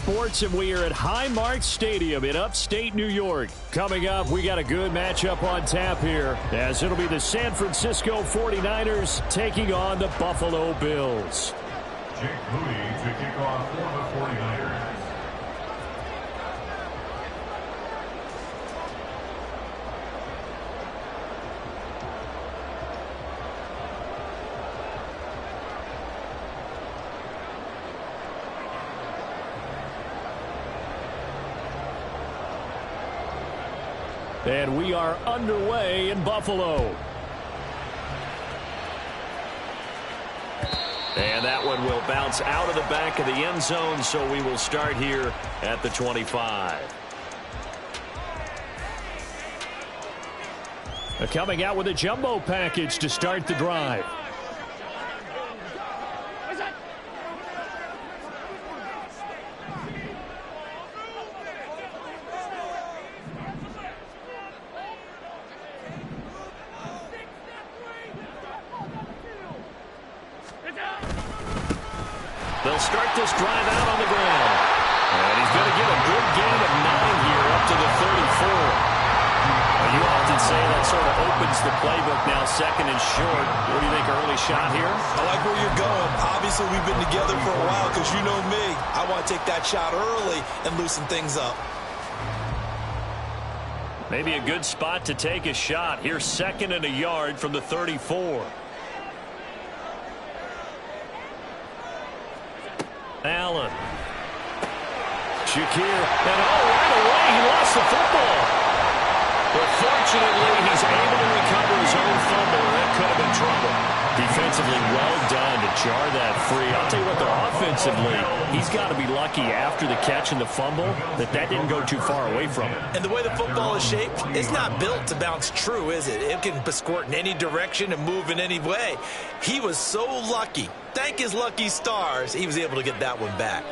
Sports, and we are at Highmark Stadium in upstate New York. Coming up, we got a good matchup on tap here, as it'll be the San Francisco 49ers taking on the Buffalo Bills. Jake Moody to kick off for the 49ers. And we are underway in Buffalo. And that one will bounce out of the back of the end zone, so we will start here at the 25. Coming out with a jumbo package to start the drive. They'll start this drive out on the ground. And he's going to get a good gain of 9 here up to the 34. You often say that sort of opens the playbook now, second and short. What do you think, early shot here? I like where you're going. Obviously, we've been together for a while because you know me. I want to take that shot early and loosen things up. Maybe a good spot to take a shot. Here's second and a yard from the 34. Allen. Shakir. And right away, he lost the football. But fortunately, he's able to recover his own fumble, and that could have been trouble. Defensively, well done to jar that free. I'll tell you what, though, offensively, he's got to be lucky after the catch and the fumble that didn't go too far away from him. And the way the football is shaped, it's not built to bounce true, is it? It can squirt in any direction and move in any way. He was so lucky. Thank his lucky stars, he was able to get that one back.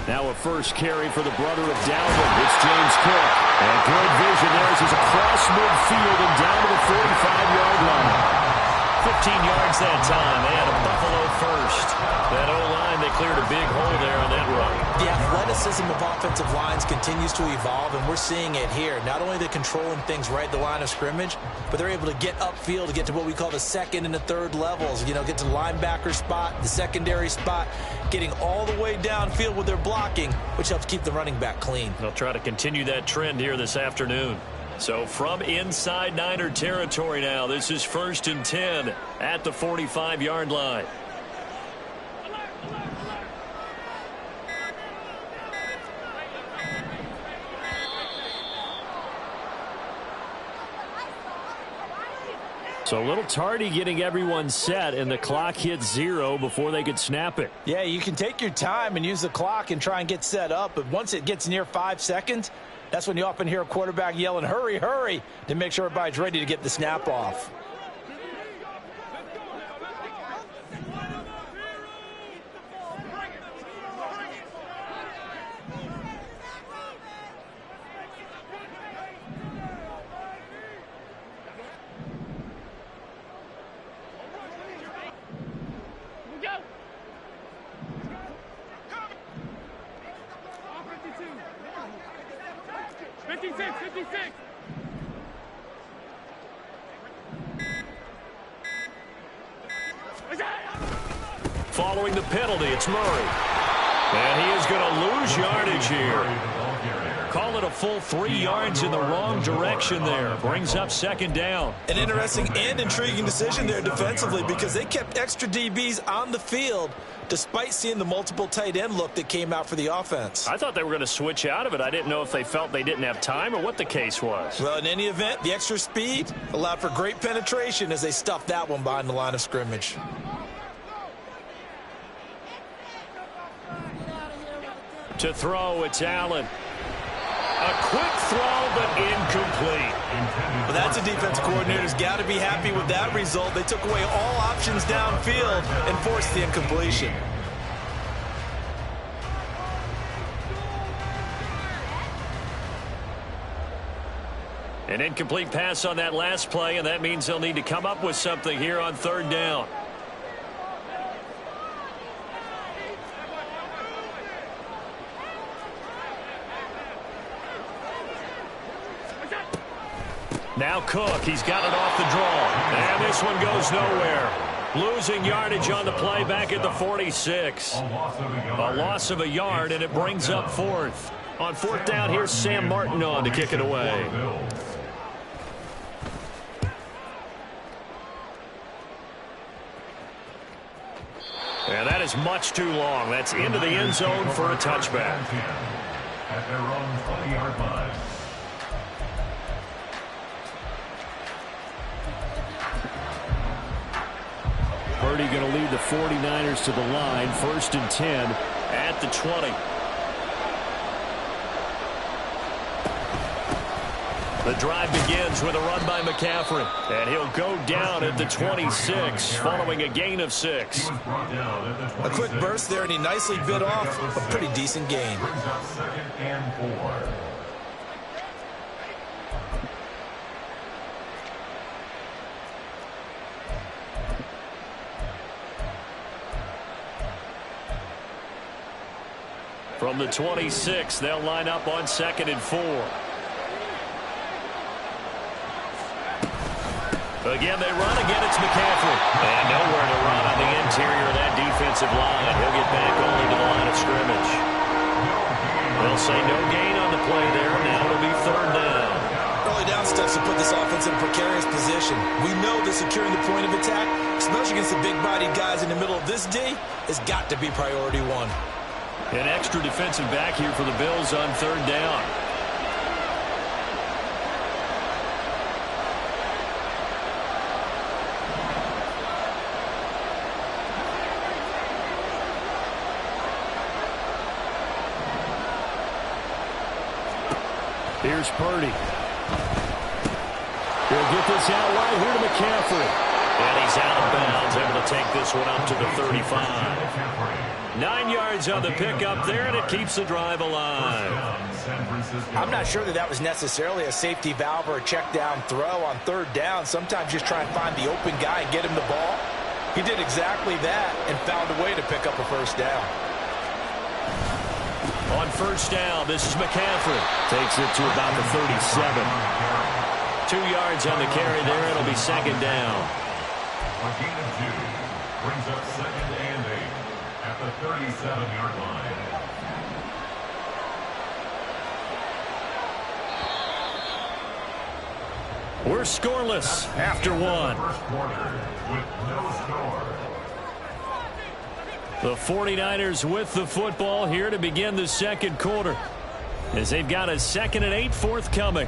Now a first carry for the brother of Dalvin. It's James Cook. And good vision there as he's across midfield and down to the 45-yard line. 15 yards that time. They had a Buffalo first. That O-line, they cleared a big hole there on that run. The athleticism of offensive lines continues to evolve, and we're seeing it here. Not only they're controlling things right at the line of scrimmage, but they're able to get upfield to get to what we call the second and the third levels. You know, get to the linebacker spot, the secondary spot, getting all the way downfield with their blocking, which helps keep the running back clean. They'll try to continue that trend here this afternoon. So from inside Niner territory now, this is 1st and 10 at the 45-yard line. So a little tardy getting everyone set, and the clock hit 0 before they could snap it. Yeah, you can take your time and use the clock and try and get set up, but once it gets near 5 seconds, that's when you often hear a quarterback yelling, hurry, hurry, to make sure everybody's ready to get the snap off. Following the penalty, it's Murray. And he is going to lose yardage here. Call it a full 3 yards in the wrong direction there. Brings up second down. An interesting and intriguing decision there defensively because they kept extra DBs on the field despite seeing the multiple tight end look that came out for the offense. I thought they were going to switch out of it. I didn't know if they felt they didn't have time or what the case was. Well, in any event, the extra speed allowed for great penetration as they stuffed that one behind the line of scrimmage. To throw, it's Allen. A quick throw, but incomplete. Well, that's a defense coordinator's got to be happy with that result. They took away all options downfield and forced the incompletion. An incomplete pass on that last play, and that means they'll need to come up with something here on third down. Now Cook, he's got it off the draw. And this one goes nowhere. Losing yardage on the play back at the 46. A loss of a yard, and it brings up fourth. On fourth down, here's Sam Martin on to kick it away. And that is much too long. That's into the end zone for a touchback. At their own 20-yard line. Purdy going to lead the 49ers to the line. 1st and 10 at the 20. The drive begins with a run by McCaffrey. And he'll go down at the 26 following a gain of 6. A quick burst there, and he nicely bit off a pretty decent gain. Brings up 2nd and 4. From the 26, they'll line up on 2nd and 4. Again, they run. Again, it's McCaffrey. And nowhere to run on the interior of that defensive line. He'll get back only to the line of scrimmage. They'll say no gain on the play there. Now it'll be 3rd down. Early down steps to put this offense in a precarious position. We know that securing the point of attack, especially against the big-bodied guys in the middle of this D, has got to be priority one. An extra defensive back here for the Bills on 3rd down. Here's Purdy. He'll get this out right here to McCaffrey. And he's out of bounds, able to take this one up to the 35. 9 yards on the pickup there, and it keeps the drive alive. I'm not sure that was necessarily a safety valve or a check down throw on 3rd down. Sometimes just try and find the open guy and get him the ball. He did exactly that and found a way to pick up a 1st down. On 1st down, this is McCaffrey. Takes it to about the 37. 2 yards on the carry there. It'll be 2nd down. A gain of 2 brings up 2nd and 8 at the 37-yard line. We're scoreless after 1. First quarter with no score. The 49ers with the football here to begin the 2nd quarter, as they've got a 2nd and 8 forthcoming.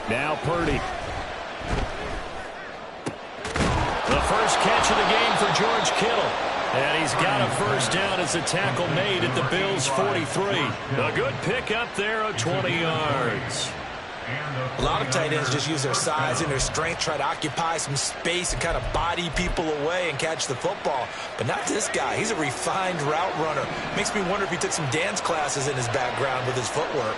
Now Purdy. The first catch of the game for George Kittle. And he's got a 1st down as a tackle made at the Bills' 43. A good pickup there of 20 yards. A lot of tight ends just use their size and their strength, try to occupy some space and kind of body people away and catch the football. But not this guy. He's a refined route runner. Makes me wonder if he took some dance classes in his background with his footwork.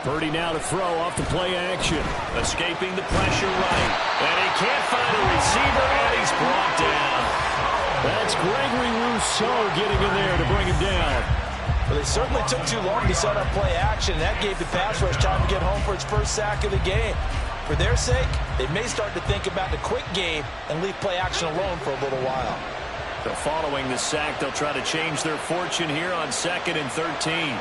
Purdy now to throw off the play action. Escaping the pressure right. And he can't find a receiver, and he's brought down. That's Gregory Rousseau getting in there to bring him down. Well, they certainly took too long to set up play action. That gave the pass rush time to get home for its 1st sack of the game. For their sake, they may start to think about the quick game and leave play action alone for a little while. So following the sack, they'll try to change their fortune here on 2nd and 13.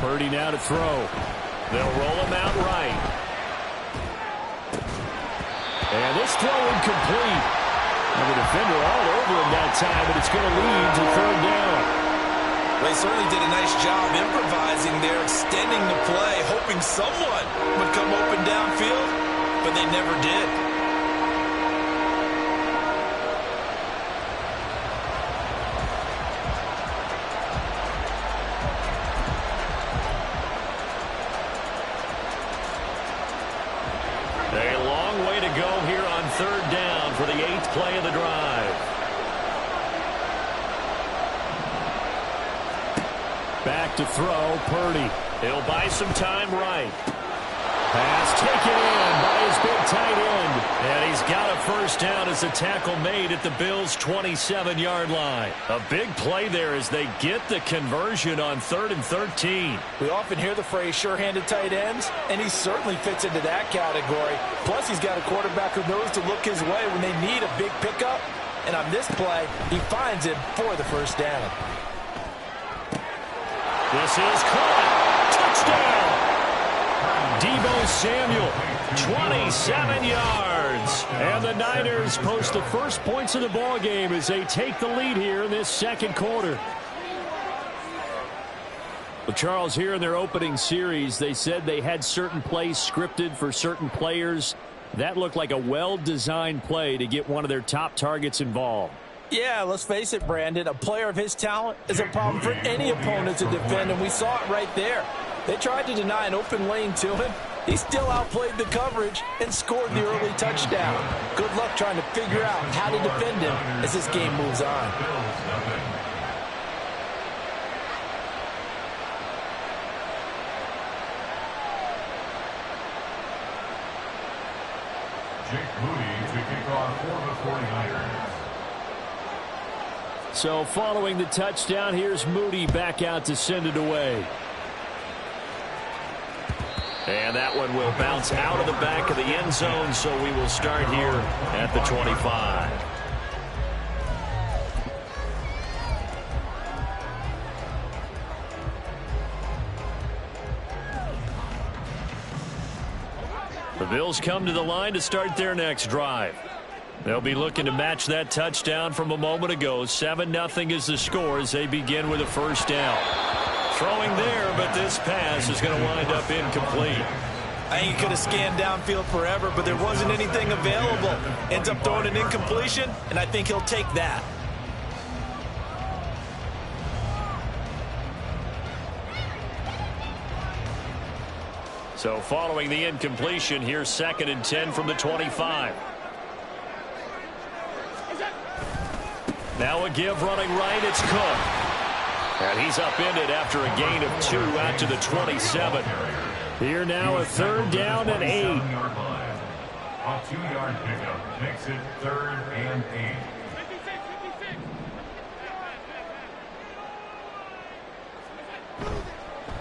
Purdy now to throw. They'll roll him out right. And this throw incomplete. And the defender all over him that time, but it's going to lead to third down. They certainly did a nice job improvising there, extending the play, hoping someone would come open downfield, but they never did. A long way to go here on third down for the 8th play of the drive. Back to throw, Purdy. He'll buy some time right. Pass taken in by his big tight end. And he's got a first down as a tackle made at the Bills' 27-yard line. A big play there as they get the conversion on 3rd and 13. We often hear the phrase sure-handed tight ends, and he certainly fits into that category. Plus, he's got a quarterback who knows to look his way when they need a big pickup. And on this play, he finds it for the first down. This is caught. Touchdown. Deebo Samuel, 27 yards. And the Niners post the first points of the ball game as they take the lead here in this second quarter. Well, Charles, here in their opening series, they said they had certain plays scripted for certain players. That looked like a well-designed play to get one of their top targets involved. Yeah, let's face it, Brandon. A player of his talent is a problem for any opponent to defend, and we saw it right there. They tried to deny an open lane to him. He still outplayed the coverage and scored the early touchdown. Good luck trying to figure out how to defend him as this game moves on. Jake Moody to kick off for the 49ers. So following the touchdown, here's Moody back out to send it away. And that one will bounce out of the back of the end zone, so we will start here at the 25. The Bills come to the line to start their next drive. They'll be looking to match that touchdown from a moment ago. 7-0 is the score as they begin with a first down. Throwing there, but this pass is going to wind up incomplete. I think he could have scanned downfield forever, but there wasn't anything available. Ends up throwing an incompletion, and I think he'll take that. So following the incompletion, here's 2nd and 10 from the 25. Now a give running right, it's Cook. And he's upended after a gain of 2 out to the 27. Here now a 3rd down and 8. A 2-yard pickup makes it 3rd and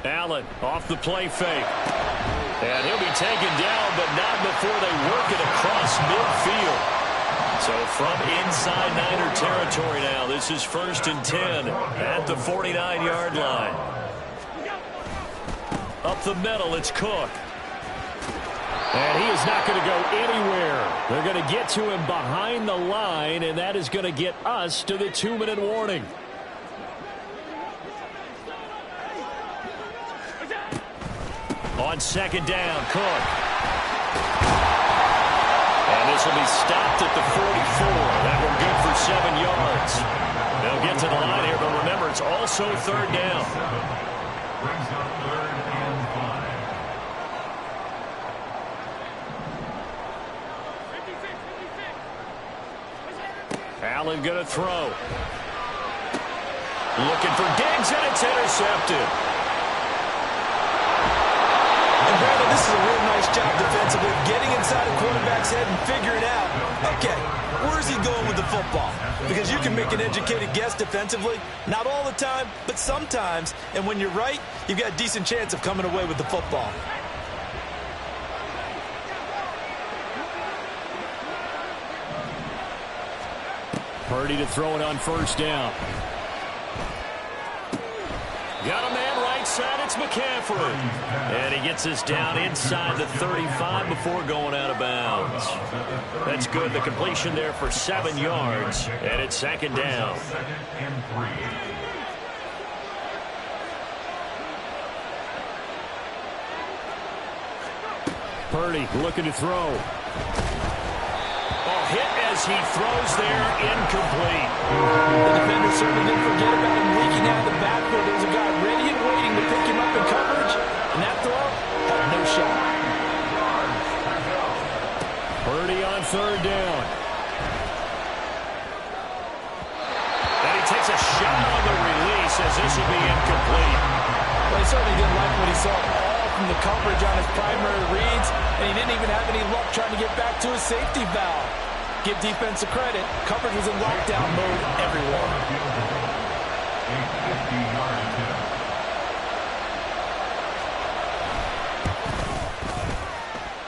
8. Allen off the play fake. And he'll be taken down, but not before they work it across midfield. So from inside Niner territory now, this is 1st and 10 at the 49-yard line. Up the middle, it's Cook. And he is not going to go anywhere. They're going to get to him behind the line, and that is going to get us to the 2-minute warning. On 2nd down, Cook. And this will be stopped at the 44. That one good for 7 yards. They'll get to the line here, but remember, it's also 3rd down. Brings up 3rd and 5. Allen going to throw. Looking for Diggs, and it's intercepted. And Brandon, this is a real nice job defensively, getting inside a quarterback's head and figuring out, okay, where's he going with the football? Because you can make an educated guess defensively, not all the time, but sometimes. And when you're right, you've got a decent chance of coming away with the football. Purdy to throw it on 1st down. Got a man right outside, it's McCaffrey. And he gets us down inside the 35 before going out of bounds. That's good. The completion there for 7 yards. And it's second down. Purdy looking to throw. Oh, hit as he throws there, incomplete. The defender certainly didn't forget about him leaking out of the backfield. There's a guy ready and waiting to pick him up in coverage, and that throw had no shot. Purdy on third down. And he takes a shot on the release as this will be incomplete. Well, he certainly didn't like what he saw all from the coverage on his primary reads, and he didn't even have any luck trying to get back to his safety valve. Give defensive credit. Coverage was in lockdown mode everywhere.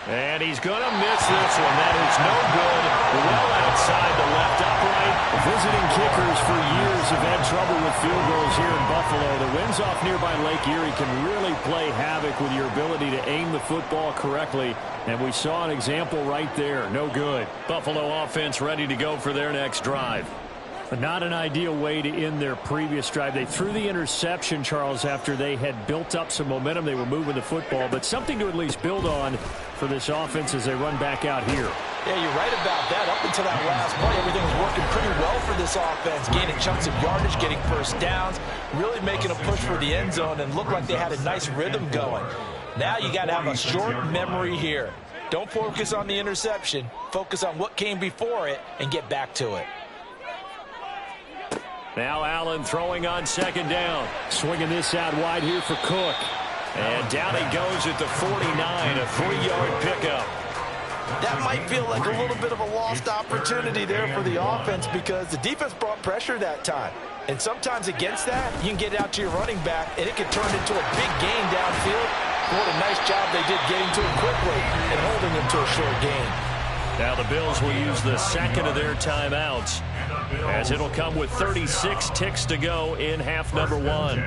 And he's going to miss this one. That is no good. Well outside the left upright. Visiting kickers for years have had trouble with field goals here in Buffalo. The winds off nearby Lake Erie can really play havoc with your ability to aim the football correctly. And we saw an example right there. No good. Buffalo offense ready to go for their next drive. But not an ideal way to end their previous drive. They threw the interception, Charles, after they had built up some momentum. They were moving the football, but something to at least build on for this offense as they run back out here. Yeah, you're right about that. Up until that last play, everything was working pretty well for this offense, gaining chunks of yardage, getting first downs, really making a push for the end zone, and looked like they had a nice rhythm going. Now you got to have a short memory here. Don't focus on the interception. Focus on what came before it and get back to it. Now Allen throwing on second down. Swinging this out wide here for Cook. And down he goes at the 49, a 3-yard pickup. That might feel like a little bit of a lost opportunity there for the offense because the defense brought pressure that time. And sometimes against that, you can get it out to your running back, and it can turn into a big gain downfield. What a nice job they did getting to him quickly and holding him to a short gain. Now the Bills will use the second of their timeouts, as it'll come with 36 ticks to go in half number 1.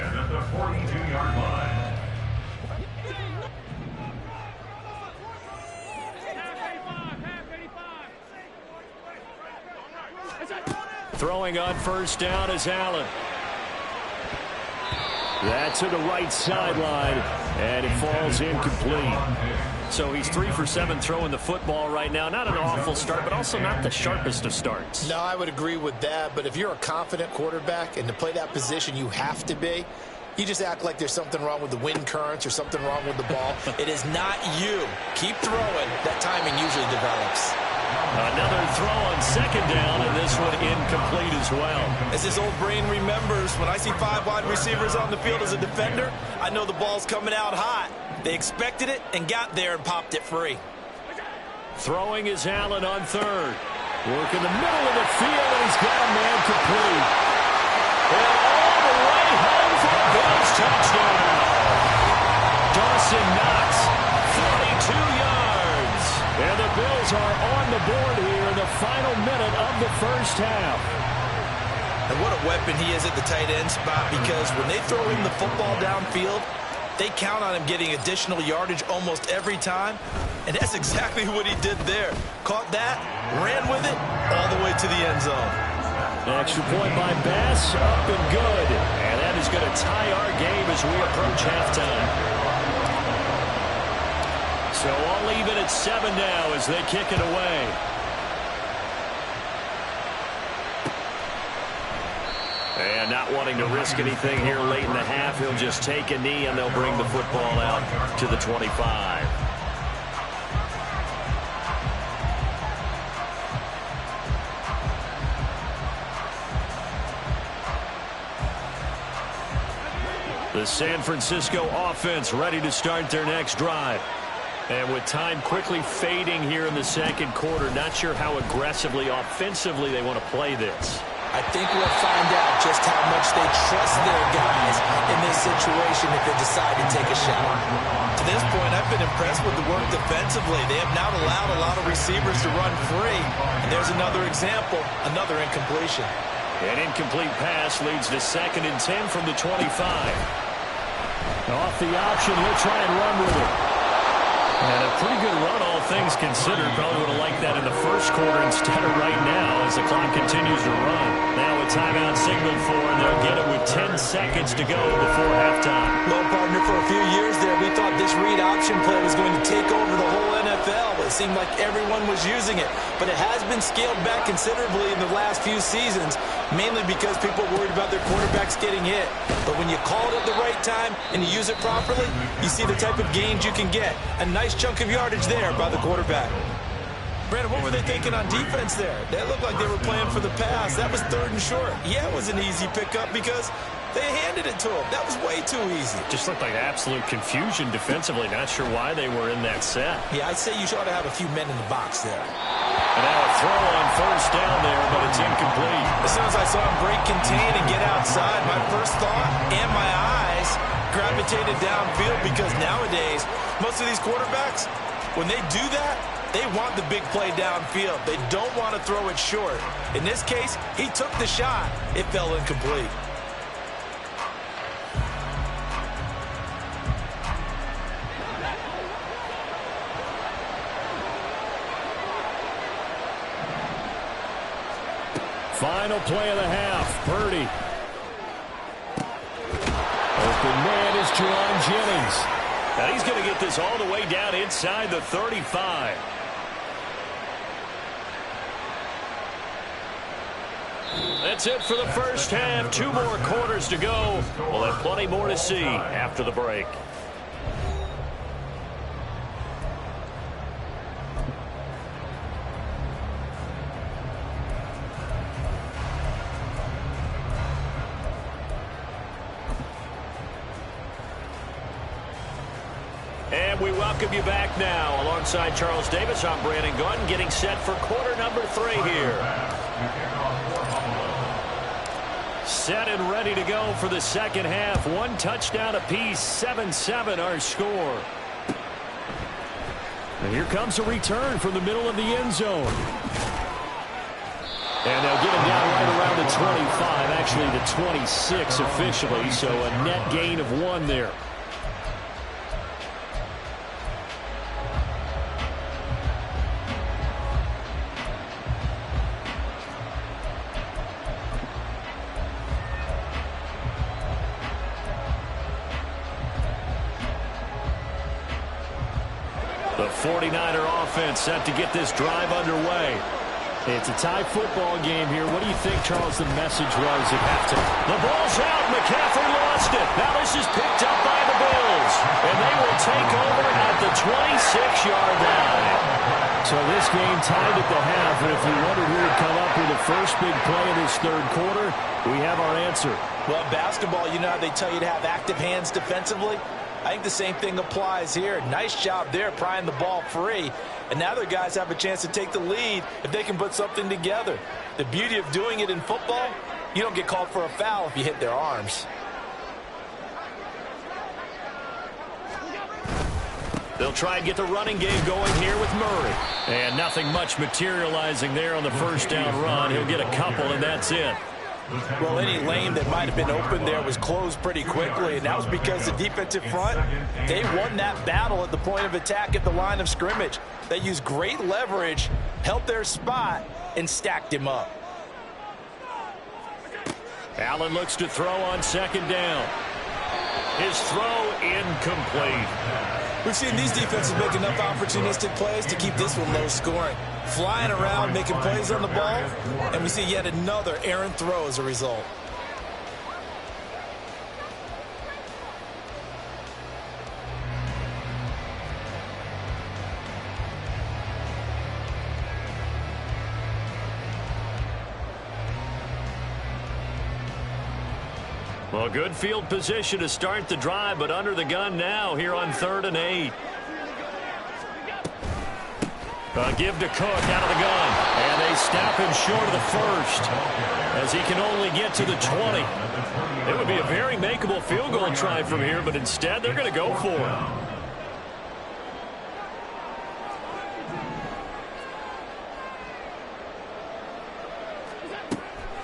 Throwing on first down is Allen. That's to the right sideline, and it falls incomplete. So he's 3 for 7 throwing the football right now. Not an awful start, but also not the sharpest of starts. No, I would agree with that. But if you're a confident quarterback and to play that position you have to be, you just act like there's something wrong with the wind currents or something wrong with the ball. It is not you. Keep throwing. That timing usually develops. Another throw on second down, and this one incomplete as well. As his old brain remembers, when I see 5 wide receivers on the field as a defender, I know the ball's coming out hot. They expected it and got there and popped it free. Throwing is Allen on third. Work in the middle of the field, and he's got a man complete. And all the way home for a Bills touchdown. Dawson Knox, 42 yards. And the Bills are on the board here in the final minute of the first half. And what a weapon he is at the tight end spot, because when they throw him the football downfield, they count on him getting additional yardage almost every time. And that's exactly what he did there. Caught that, ran with it, all the way to the end zone. Extra point by Bass, up and good. And that is going to tie our game as we approach halftime. So all even at 7 now as they kick it away. And not wanting to risk anything here late in the half, he'll just take a knee and they'll bring the football out to the 25. The San Francisco offense ready to start their next drive. And with time quickly fading here in the second quarter, not sure how aggressively, offensively they want to play this. I think we'll find out just how much they trust their guys in this situation if they decide to take a shot. To this point, I've been impressed with the work defensively. They have not allowed a lot of receivers to run free. And there's another example, another incompletion. An incomplete pass leads to 2nd and 10 from the 25. Off the option, he'll try and run with it. And a pretty good run, all things considered. Probably would have liked that in the first quarter instead of right now as the clock continues to run. Now a timeout signaled for, and they'll get it with 10 seconds to go before halftime. Well, partner, for a few years there, we thought this read option play was going to take over the whole NFL. It seemed like everyone was using it, but it has been scaled back considerably in the last few seasons, mainly because people are worried about their quarterbacks getting hit. But when you call it at the right time and you use it properly, you see the type of gains you can get. A nice chunk of yardage there by the quarterback. Brandon, what were they thinking on defense there? That looked like they were playing for the pass. That was 3rd and short. Yeah, it was an easy pickup because they handed it to him. That was way too easy. Just looked like absolute confusion defensively. Not sure why they were in that set. Yeah, I'd say you ought to have a few men in the box there. And now a throw on 1st down there, but it's incomplete. As soon as I saw him break contain and get outside, my first thought and my eyes gravitated downfield because nowadays, most of these quarterbacks, when they do that, they want the big play downfield. They don't want to throw it short. In this case, he took the shot. It fell incomplete. Final play of the half. Purdy. Open man is Jawan Jennings. Now he's going to get this all the way down inside the 35. That's it for the first half. 2 more quarters to go. We'll have plenty more to see after the break. And we welcome you back now. Alongside Charles Davis, I'm Brandon Gunn, getting set for quarter number 3 here. Set and ready to go for the second half. 1 touchdown apiece, 7-7 our score. And here comes a return from the middle of the end zone. And they'll get him down right around the 25, actually the 26 officially, so a net gain of 1 there. The 49er offense set to get this drive underway. It's a tie football game here. What do you think, Charles, the message was at halftime? The ball's out. McCaffrey lost it. Now this is picked up by the Bills. And they will take over at the 26-yard line. So this game tied at the half. And if you wondered who would come up with the first big play in this 3rd quarter, we have our answer. Well, basketball, you know how they tell you to have active hands defensively? I think the same thing applies here. Nice job there prying the ball free. And now their guys have a chance to take the lead if they can put something together. The beauty of doing it in football, you don't get called for a foul if you hit their arms. They'll try and get the running game going here with Murray. And nothing much materializing there on the first down run. He'll get a couple, and that's it. Well, any lane that might have been open there was closed pretty quickly, and that was because the defensive front, they won that battle at the point of attack at the line of scrimmage. They used great leverage, held their spot, and stacked him up. Allen looks to throw on 2nd down. His throw incomplete. We've seen these defenses make enough opportunistic plays to keep this one low scoring. Flying around, making plays on the ball, and we see yet another errant throw as a result. Well, good field position to start the drive, but under the gun now here on 3rd and 8. Give to Cook out of the gun, and they stop him short of the 1st as he can only get to the 20. It would be a very makeable field goal try from here, but instead they're going to go for it.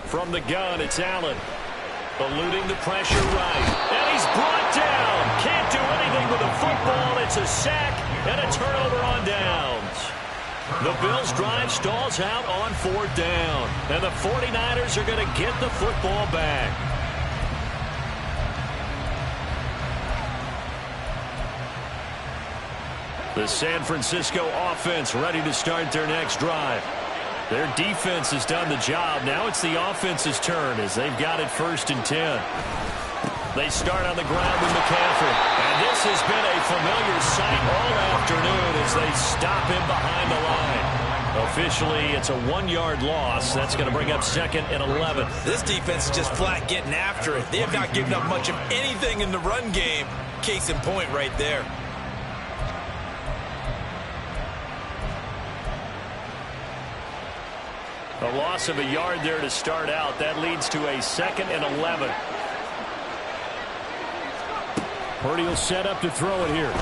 From the gun, it's Allen. Eluding the pressure right. And he's brought down. Can't do anything with the football. It's a sack and a turnover on downs. The Bills' drive stalls out on 4th down. And the 49ers are going to get the football back. The San Francisco offense ready to start their next drive. Their defense has done the job. Now it's the offense's turn as they've got it 1st and 10. They start on the ground with McCaffrey. And this has been a familiar sight all afternoon as they stop him behind the line. Officially, it's a 1-yard loss. That's going to bring up 2nd and 11. This defense is just flat getting after it. They have not given up much of anything in the run game. Case in point right there. A loss of a yard there to start out. That leads to a 2nd and 11. Purdy will set up to throw it here.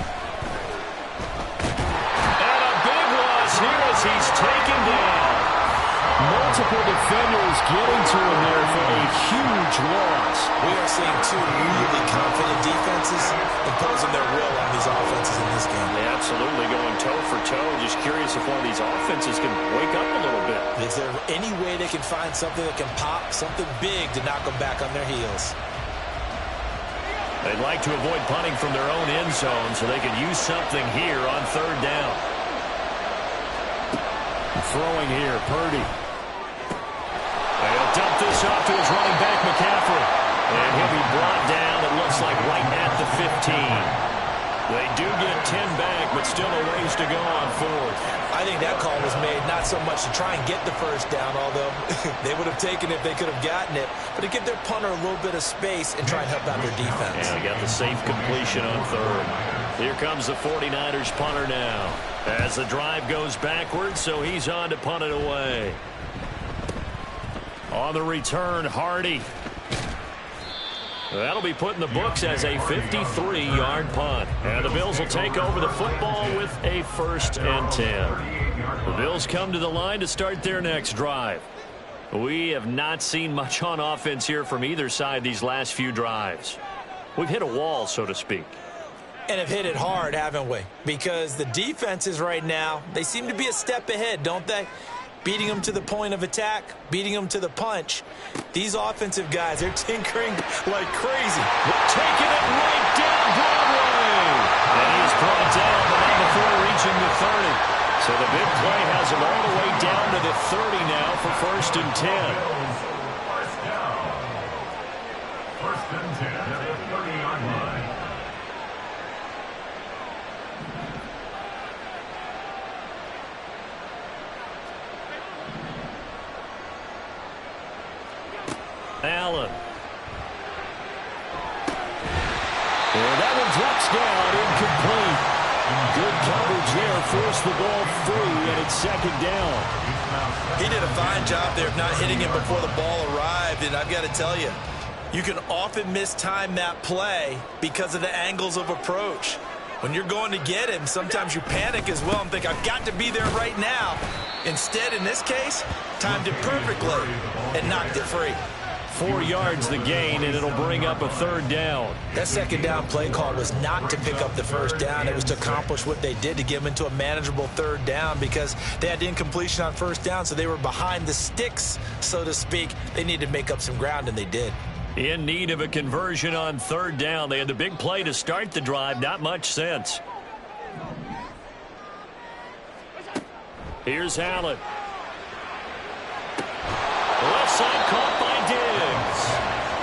And a big loss here as he's taken down. Multiple defenders getting to him there for a huge loss. We are seeing two really confident defenses imposing their will on these offenses in this game. They absolutely going toe for toe. Just curious if one of these offenses can wake up a little bit. Is there any way they can find something that can pop, something big to knock them back on their heels? They'd like to avoid punting from their own end zone so they can use something here on 3rd down. Throwing here, Purdy. They'll dump this off to his running back, McCaffrey. And he'll be brought down, it looks like, right at the 15. They do get 10 back, but still a ways to go on 4th. I think that call was made not so much to try and get the 1st down, although they would have taken it if they could have gotten it, but to give their punter a little bit of space and try and help out their defense. Yeah, they got the safe completion on 3rd. Here comes the 49ers punter now. As the drive goes backwards, so he's on to punt it away. On the return, Hardy. That'll be put in the books as a 53-yard punt. And the Bills will take over the football with a 1st and 10. The Bills come to the line to start their next drive. We have not seen much on offense here from either side these last few drives. We've hit a wall, so to speak. And have hit it hard, haven't we? Because the defenses right now, they seem to be a step ahead, don't they? Beating them to the point of attack, beating them to the punch. These offensive guys, they're tinkering like crazy. Taking it right down Broadway. And he is brought down, but not before reaching the 30. So the big play has him all the way down to the 30 now for 1st and 10. First down. 1st and 10 at the 30-yard line. Allen. And that one drops down, incomplete. Good coverage there, forced the ball free, and it's 2nd down. He did a fine job there of not hitting him before the ball arrived, and I've got to tell you, you can often mistime that play because of the angles of approach. When you're going to get him, sometimes you panic as well and think, I've got to be there right now. Instead, in this case, timed it perfectly and knocked it free. 4 yards the gain, and it'll bring up a 3rd down. That 2nd down play call was not to pick up the 1st down. It was to accomplish what they did to get them into a manageable 3rd down because they had incompletion on 1st down, so they were behind the sticks, so to speak. They needed to make up some ground, and they did. In need of a conversion on 3rd down. They had the big play to start the drive. Not much sense. Here's Allen. Left side caught by Diggs.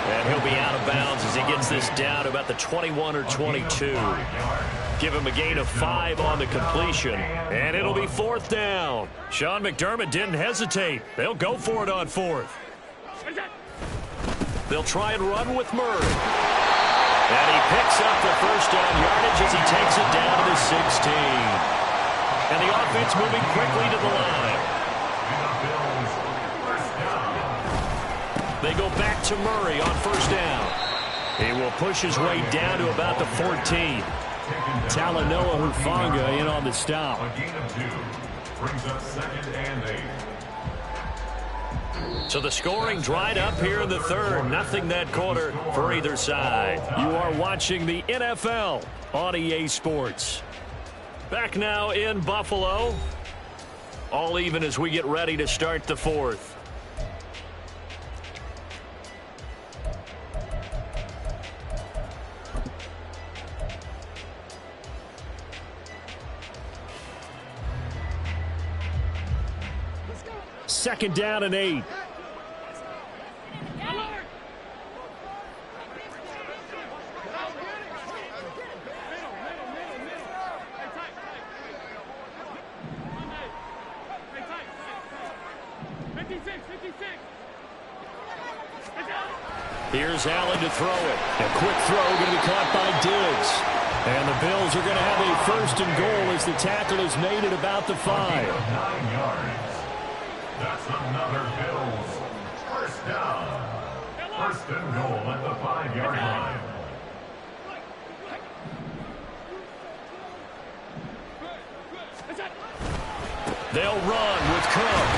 And he'll be out of bounds as he gets this down to about the 21 or 22. Give him a gain of 5 on the completion. And it'll be 4th down. Sean McDermott didn't hesitate. They'll go for it on 4th. They'll try and run with Murray. And he picks up the 1st down yardage as he takes it down to the 16. And the offense moving quickly to the line. They go back to Murray on 1st down. He will push his way down to about the 14. Talanoa Hufanga in on the stop. A gain of 2 brings up 2nd and 8. So the scoring dried up here in the third. Nothing that quarter for either side. You are watching the NFL on EA Sports. Back now in Buffalo. All even as we get ready to start the fourth. Second down and 8. Here's Allen to throw it. A quick throw going to be caught by Diggs. And the Bills are going to have a first and goal as the tackle is made at about the 5. 9 yards. That's another Bills first down. First and goal at the 5-yard line. They'll run with Cook.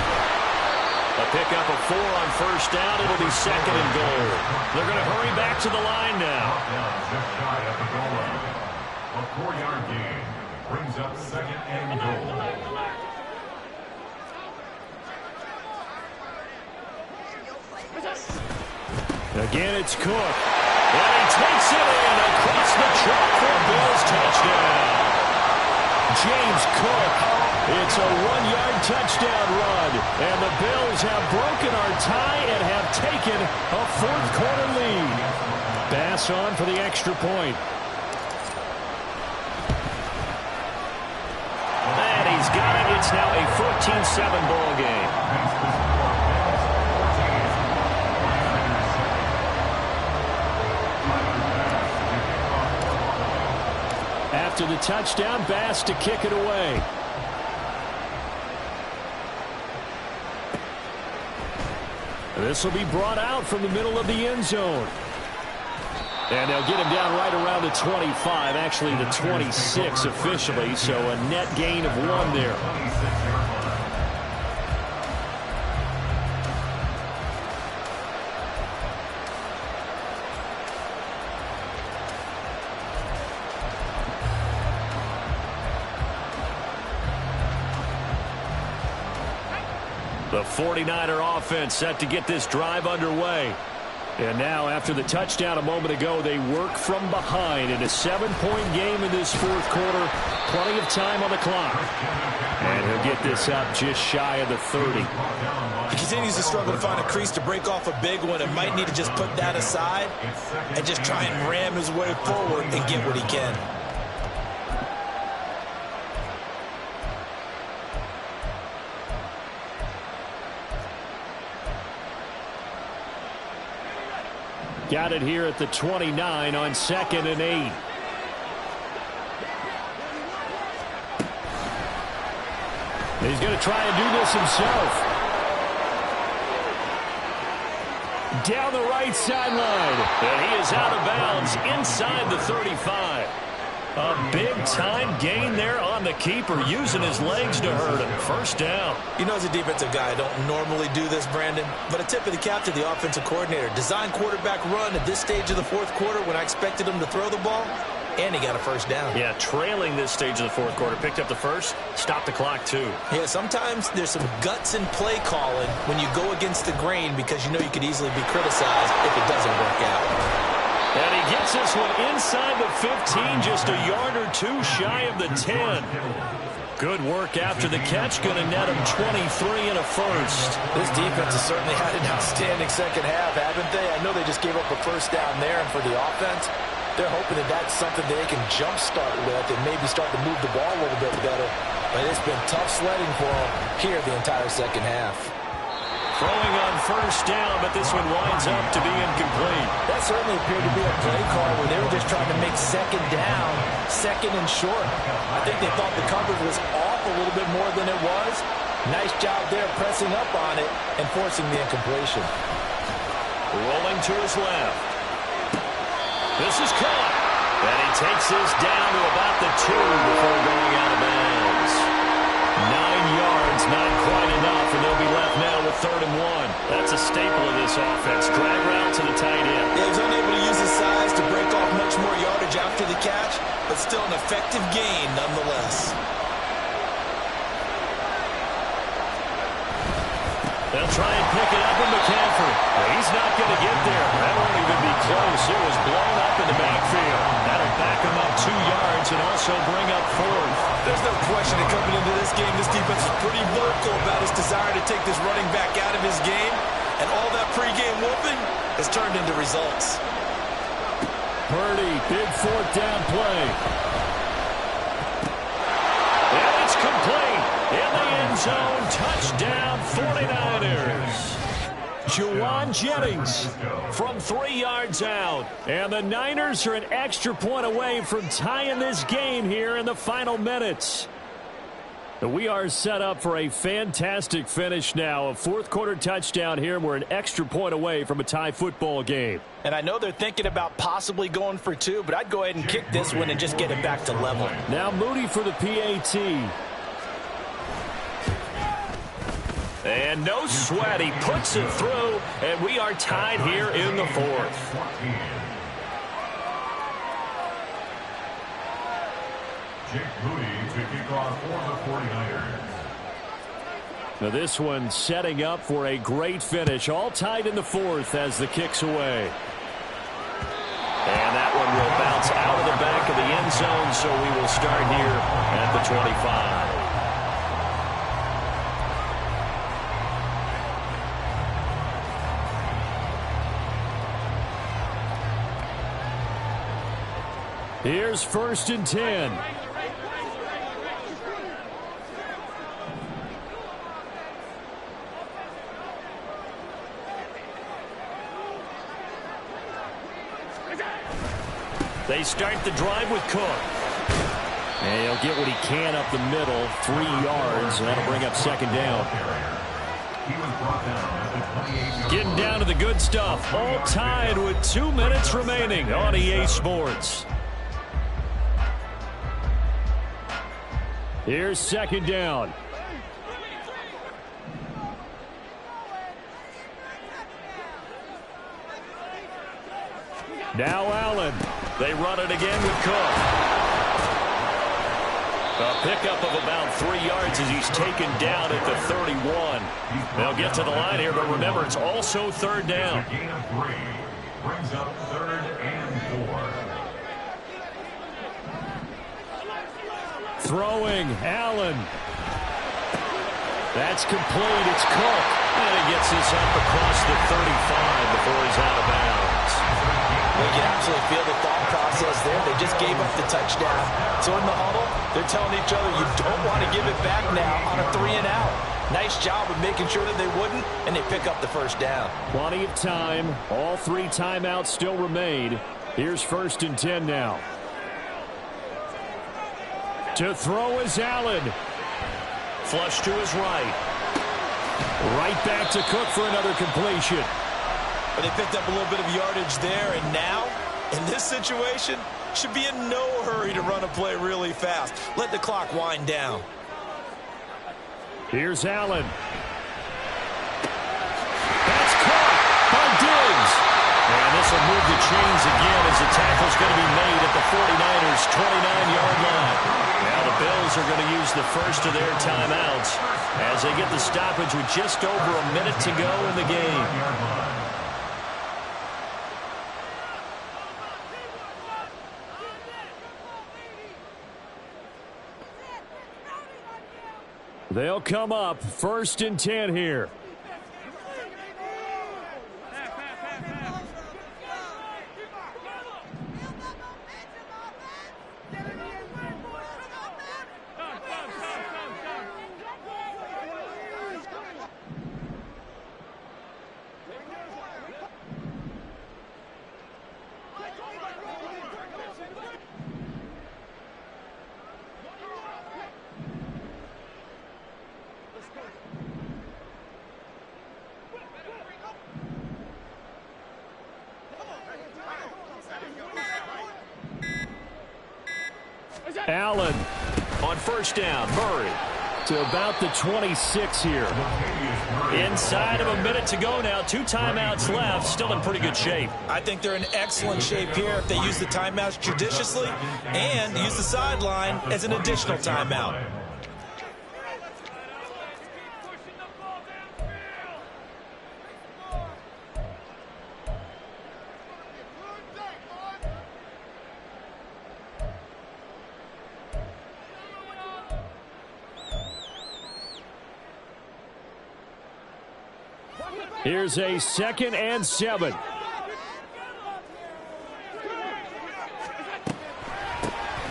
A pickup of 4 on first down. It'll be second and goal. They're going to hurry back to the line now. Just shy of the goal line. A 4-yard gain brings up second and goal. Again, it's Cook. And he takes it in across the track for a Bills touchdown. James Cook. It's a 1-yard touchdown run. And the Bills have broken our tie and have taken a fourth-quarter lead. Bass on for the extra point. And he's got it. It's now a 14-7 ball game. After the touchdown, Bass to kick it away. This will be brought out from the middle of the end zone. And they'll get him down right around the 25, actually the 26 officially, so a net gain of 1 there. The 49er offense set to get this drive underway. And now, after the touchdown a moment ago, they work from behind in a 7-point game in this fourth quarter. Plenty of time on the clock. And he'll get this up just shy of the 30. He continues to struggle to find a crease to break off a big one and might need to just put that aside and just try and ram his way forward and get what he can. Got it here at the 29 on second and 8. He's going to try and do this himself. Down the right sideline. And he is out of bounds inside the 35. A big-time gain there on the keeper, using his legs to hurt him. First down. You know, as a defensive guy, I don't normally do this, Brandon, but a tip of the cap to the offensive coordinator. Design quarterback run at this stage of the fourth quarter when I expected him to throw the ball, and he got a first down. Yeah, trailing this stage of the fourth quarter. Picked up the first, stopped the clock, too. Yeah, sometimes there's some guts in play calling when you go against the grain because you know you could easily be criticized if it doesn't work out. And he gets this one inside the 15, just a yard or 2 shy of the 10. Good work after the catch, going to net him 23 and a first. This defense has certainly had an outstanding second half, haven't they? I know they just gave up a first down there, and for the offense, they're hoping that that's something they can jumpstart with and maybe start to move the ball a little bit better. But it's been tough sledding for them here the entire second half. Throwing on first down, but this one winds up to be incomplete. That certainly appeared to be a play call where they were just trying to make second down, second and short. I think they thought the coverage was off a little bit more than it was. Nice job there pressing up on it and forcing the incompletion. Rolling to his left. This is caught. And he takes this down to about the 2 before going out of bounds. 9 yards, not quite enough, and they'll be left now with 3rd and 1. That's a staple of this offense. Drag route to the tight end. Yeah, he's unable to use his size to break off much more yardage after the catch, but still an effective gain nonetheless. They'll try and pick it up in McCaffrey. He's not going to get there. That won't even be close. It was blown up in the backfield. That'll back him up 2 yards and also bring up 4th. There's no question that coming into this game, this defense is pretty vocal about its desire to take this running back out of his game, and all that pregame whooping has turned into results. Purdy, big 4th down play. And it's complete. In the end zone, touchdown 49ers. Juwan Jennings from 3 yards out. And the Niners are an extra point away from tying this game here in the final minutes. We are set up for a fantastic finish now. A 4th quarter touchdown here. We're an extra point away from a tie football game. And I know they're thinking about possibly going for 2, but I'd go ahead and kick this one and just get it back to level. Now Moody for the PAT. And no sweat, he puts it through, and we are tied here in the 4th. Jake Moody to kick off for the 49ers. Now this one setting up for a great finish, all tied in the 4th as the kick's away. And that one will bounce out of the back of the end zone, so we will start here at the 25. Here's 1st and 10. They start the drive with Cook. And he'll get what he can up the middle, 3 yards, and that'll bring up 2nd down. Getting down to the good stuff, all tied with 2 minutes remaining on EA Sports. Here's 2nd down. Now Allen. They run it again with Cook. A pickup of about 3 yards as he's taken down at the 31. They'll get to the line here, but remember, it's also 3rd down. A gain of 3 brings up 3rd and 4. Throwing, Allen. That's complete. It's Cook. And he gets this up across the 35 before he's out of bounds. You can absolutely feel the thought process there. They just gave up the touchdown. So in the huddle, they're telling each other, you don't want to give it back now on a 3 and out. Nice job of making sure that they wouldn't, and they pick up the 1st down. Plenty of time. All 3 timeouts still remain. Here's 1st and 10 now. To throw is Allen. Flush to his right. Right back to Cook for another completion. But they picked up a little bit of yardage there, and now, in this situation, should be in no hurry to run a play really fast. Let the clock wind down. Here's Allen. That's caught by Diggs. And this will move the chains again as the tackle's going to be made at the 49ers' 29-yard line. Now the Bills are going to use the first of their timeouts as they get the stoppage with just over a minute to go in the game. They'll come up 1st and 10 here. Allen on 1st down. Murray. to about the 26 here. Inside of a minute to go now. 2 timeouts left. Still in pretty good shape. I think they're in excellent shape here if they use the timeouts judiciously and use the sideline as an additional timeout. Here's a 2nd and 7.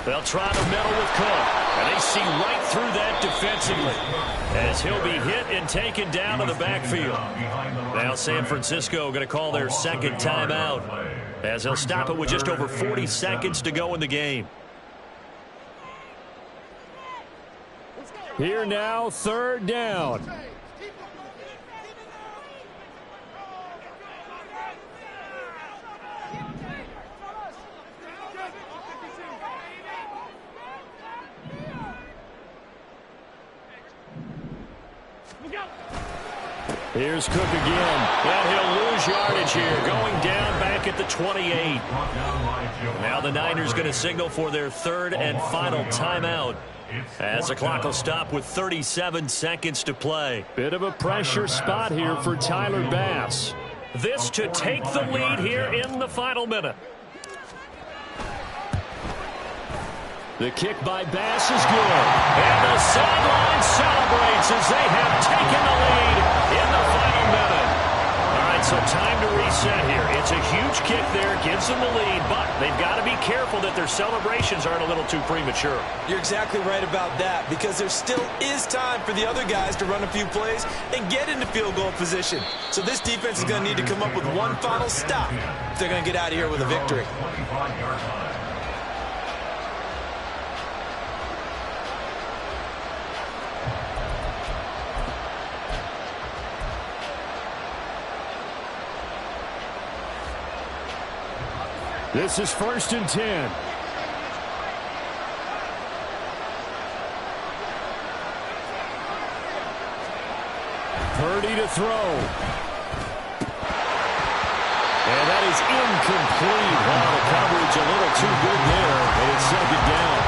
They'll try to meddle with Cook. And they see right through that defensively as he'll be hit and taken down to the backfield. Now San Francisco going to call their 2nd timeout as they'll stop it with just over 40 seconds to go in the game. Here now, 3rd down. Here's Cook again. And he'll lose yardage here, going down back at the 28. Now the Niners going to signal for their 3rd and final timeout as the clock will stop with 37 seconds to play. Bit of a pressure spot here for Tyler Bass. This to take the lead here in the final minute. The kick by Bass is good. And the sideline celebrates as they have taken the lead in the final minute. All right, so time to reset here. It's a huge kick there, gives them the lead, but they've got to be careful that their celebrations aren't a little too premature. You're exactly right about that because there still is time for the other guys to run a few plays and get into field goal position. So this defense is going to need to come up with one final stop if they're going to get out of here with a victory. This is 1st and 10. Purdy to throw. And that is incomplete. Wow, the coverage a little too good there, and it's 2nd down.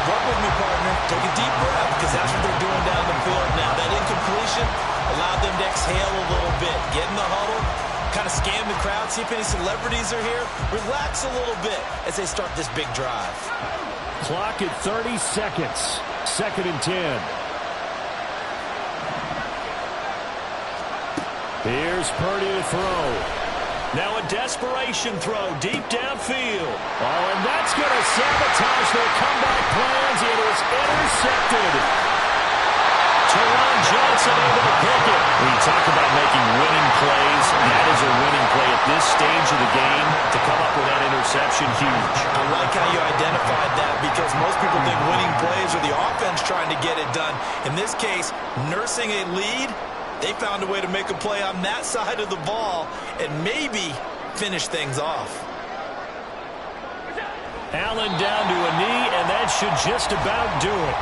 Work with me, partner. Take a deep breath because that's what they're doing down the field now. That incompletion allowed them to exhale a little bit. Get in the huddle. Kind of scan the crowd, see if any celebrities are here. Relax a little bit as they start this big drive. Clock at 30 seconds. 2nd and 10. Here's Purdy to throw. Now a desperation throw deep downfield. Oh, and that's going to sabotage their comeback plans. It is intercepted. Teron Johnson able to pick it. When you talk about making winning plays, that is a winning play at this stage of the game. To come up with that interception, huge. I like how you identified that because most people think winning plays are the offense trying to get it done. In this case, nursing a lead, they found a way to make a play on that side of the ball and maybe finish things off. Allen down to a knee, and that should just about do it.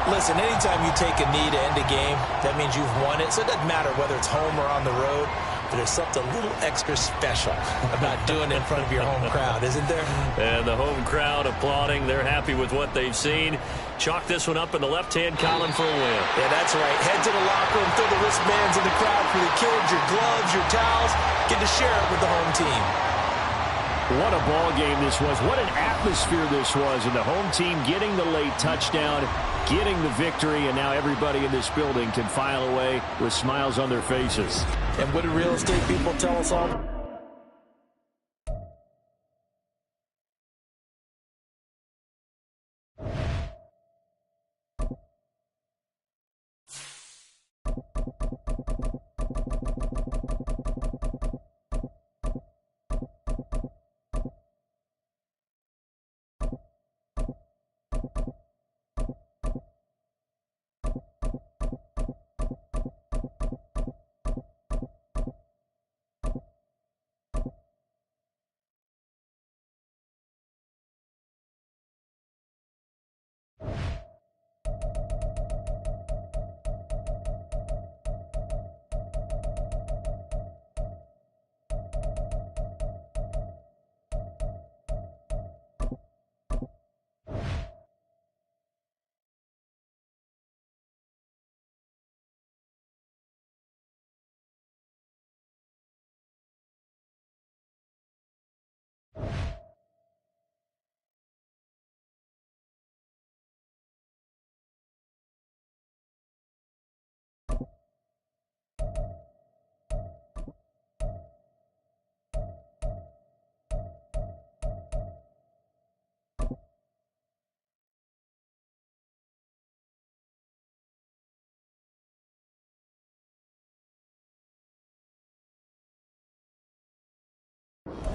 Listen, anytime you take a knee to end a game, that means you've won it. So it doesn't matter whether it's home or on the road, but there's something a little extra special about doing it in front of your home crowd, isn't there? And the home crowd applauding. They're happy with what they've seen. Chalk this one up in the left-hand column for a win. Yeah, that's right. Head to the locker room, throw the wristbands in the crowd for the kids, your gloves, your towels. Get to share it with the home team. What a ball game this was. What an atmosphere this was. And the home team getting the late touchdown, getting the victory, and now everybody in this building can file away with smiles on their faces. And what do real estate people tell us all?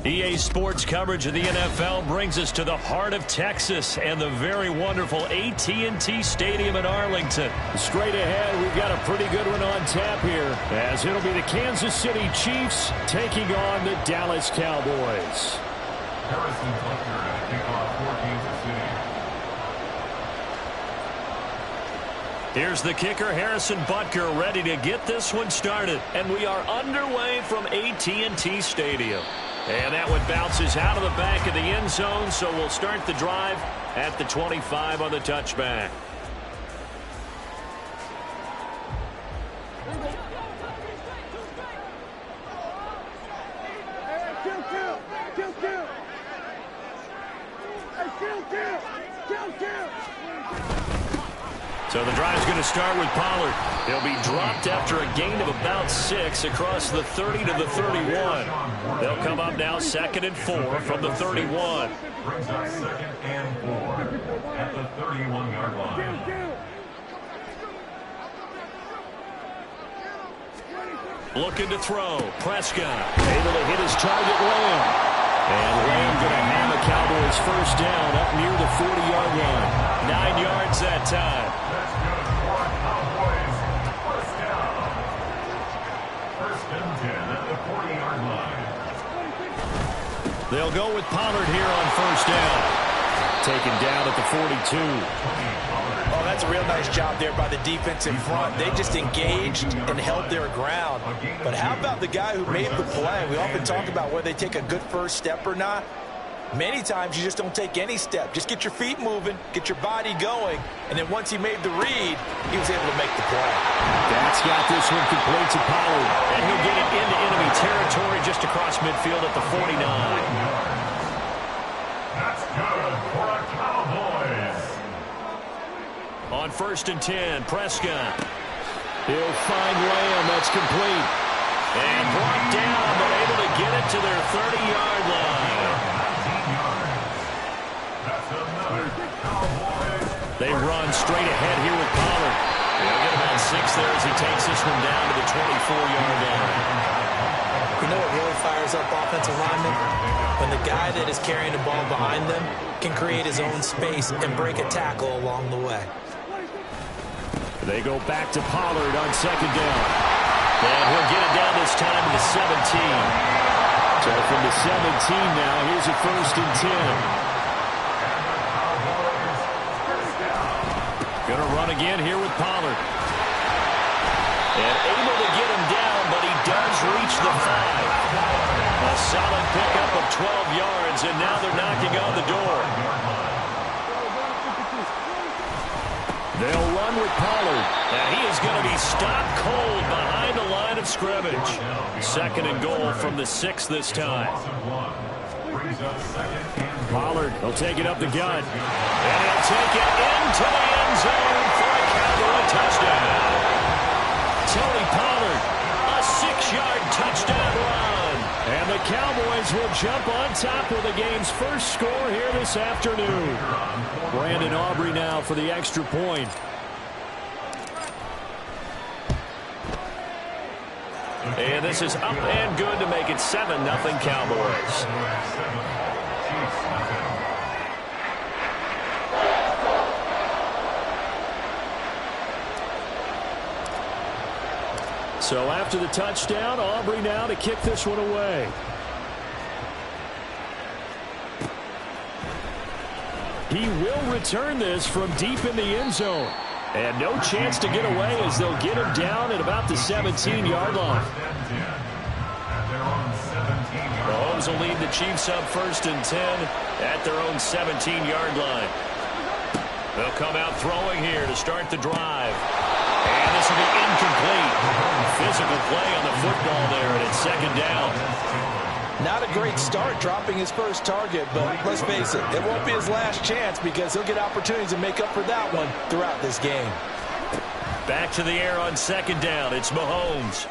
EA Sports coverage of the NFL brings us to the heart of Texas and the very wonderful AT&T Stadium in Arlington. Straight ahead, we've got a pretty good one on tap here, as it'll be the Kansas City Chiefs taking on the Dallas Cowboys. Harrison Butker at kickoff for Kansas City. Here's the kicker, Harrison Butker, ready to get this one started. And we are underway from AT&T Stadium. And that one bounces out of the back of the end zone, so we'll start the drive at the 25 on the touchback. So the drive's going to start with Pollard. He'll be dropped after a gain of about 6 across the 30 to the 31. They'll come up now 2nd and 4 from the 31. Brings up 2nd and 4 at the 31-yard line. Looking to throw. Prescott able to hit his target, Lamb. And Lamb going to have a Cowboys first down up near the 40-yard line. 9 yards that time. That's good for Cowboys. First down. 1st and 10 at the 40-yard line. They'll go with Pollard here on first down. Taken down at the 42. Oh, that's a real nice job there by the defense in front. They just engaged and held their ground. But how about the guy who made the play? We often talk about whether they take a good first step or not. Many times you just don't take any step. Just get your feet moving, get your body going, and then once he made the read, he was able to make the play. That's got this one complete to Pollard. And he'll get it into enemy territory just across midfield at the 49. That's good for the Cowboys. On 1st and 10, Prescott. He'll find Lamb. That's complete. And brought down, but able to get it to their 30-yard line. That's another Cowboys. They run straight ahead here with Pollard. They'll get about 6 there as he takes this one down to the 24-yard line. You know what really fires up offensive linemen? When the guy that is carrying the ball behind them can create his own space and break a tackle along the way. They go back to Pollard on 2nd down. And he'll get it down this time to the 17. So from the 17 now, here's a 1st and 10. Going to run again here with Pollard. And able to get him down, but he does reach the 5. A solid pickup of 12 yards, and now they're knocking on the door. They'll run with Pollard. Now he is going to be stopped cold behind the line of scrimmage. 2nd and goal from the 6 this time. Pollard will take it up the gut. And he'll take it into the end zone for a Cowboy touchdown. Tony Pollard, a 6-yard touchdown run. And the Cowboys will jump on top with the game's first score here this afternoon. Brandon Aubrey now for the extra point. And this is up and good to make it 7-0 Cowboys. So after the touchdown, Aubrey now to kick this one away. He will return this from deep in the end zone. And no chance to get away as they'll get him down at about the 17-yard line. Mahomes will lead the Chiefs up 1st and 10 at their own 17-yard line. They'll come out throwing here to start the drive. And this will be incomplete. Physical play on the football there, and it's 2nd down. Not a great start dropping his first target, but let's face it, it won't be his last chance because he'll get opportunities to make up for that one throughout this game. Back to the air on second down. It's Mahomes.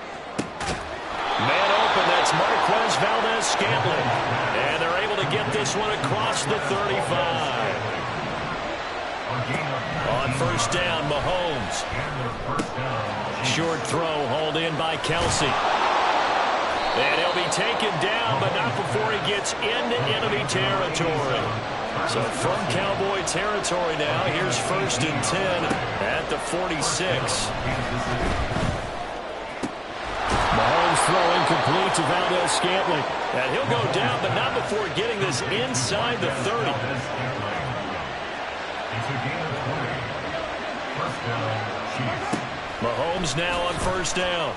Man open, that's Marquez Valdez-Scantling. And they're able to get this one across the 35. On first down, Mahomes. Short throw hauled in by Kelsey. And he'll be taken down, but not before he gets into enemy territory. So from Cowboy territory now, here's 1st and 10 at the 46. Mahomes throw incomplete to Valdez-Scantling. And he'll go down, but not before getting this inside the 30. Mahomes now on first down.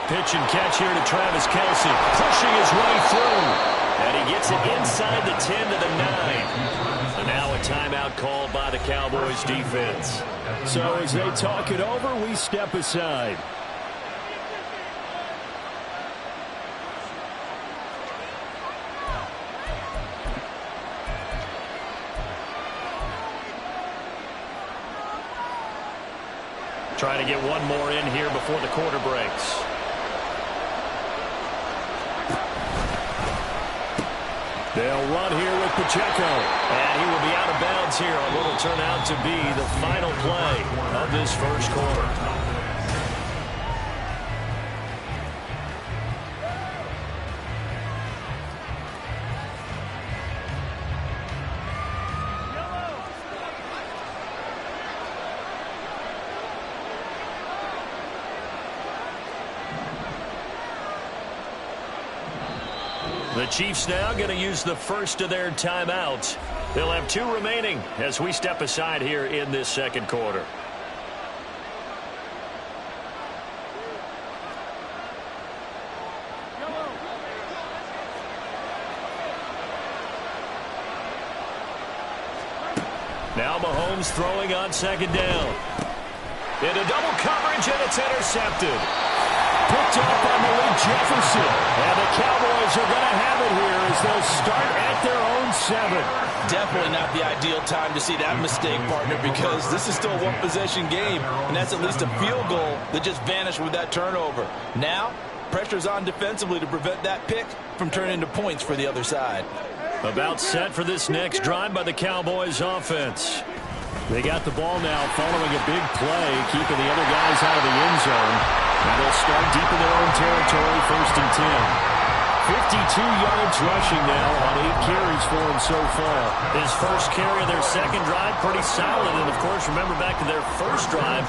Pitch and catch here to Travis Kelsey. Pushing his way through. And he gets it inside the 10 to the 9. So now a timeout called by the Cowboys defense. So as they talk it over, we step aside. Trying to get one more in here before the quarter breaks. They'll run here with Pacheco. And he will be out of bounds here on what will turn out to be the final play of this first quarter. The Chiefs now going to use the first of their timeouts. They'll have 2 remaining as we step aside here in this second quarter. Now Mahomes throwing on second down. Into double coverage, and it's intercepted. Picked off by Malik Jefferson. And the Cowboys are going to have it here as they'll start at their own 7. Definitely not the ideal time to see that mistake, partner, because this is still a one-possession game, and that's at least a field goal that just vanished with that turnover. Now, pressure's on defensively to prevent that pick from turning into points for the other side. About set for this next drive by the Cowboys offense. They got the ball now following a big play, keeping the other guys out of the end zone. And they'll start deep in their own territory, 1st and 10. 52 yards rushing now on 8 carries for him so far. His first carry of their second drive, pretty solid. And, of course, remember back to their first drive,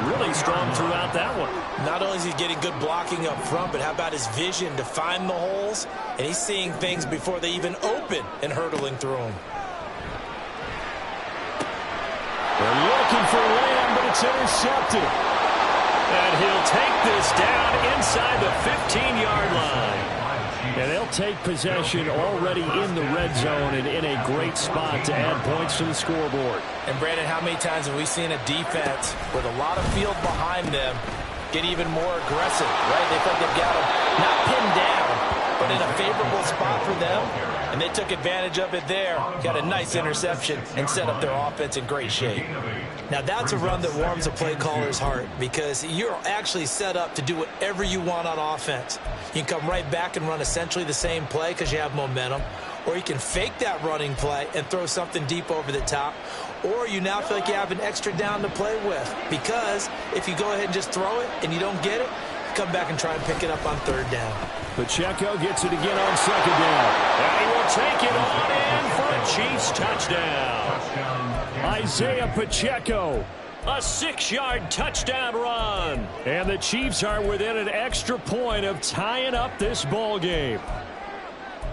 really strong throughout that one. Not only is he getting good blocking up front, but how about his vision to find the holes? And he's seeing things before they even open and hurdling through them. They're looking for Lamb, but it's intercepted. And he'll take this down inside the 15-yard line. And they'll take possession already in the red zone and in a great spot to add points to the scoreboard. And, Brandon, how many times have we seen a defense with a lot of field behind them get even more aggressive, right? They feel like they've got them not pinned down, but in a favorable spot for them. And they took advantage of it there, got a nice interception, and set up their offense in great shape. Now, that's a run that warms a play caller's heart because you're actually set up to do whatever you want on offense. You can come right back and run essentially the same play because you have momentum, or you can fake that running play and throw something deep over the top, or you now feel like you have an extra down to play with because if you go ahead and just throw it and you don't get it, come back and try and pick it up on 3rd down. Pacheco gets it again on 2nd down. And he will take it on in for a Chiefs touchdown. Isaiah Pacheco, a 6-yard touchdown run. And the Chiefs are within an extra point of tying up this ball game.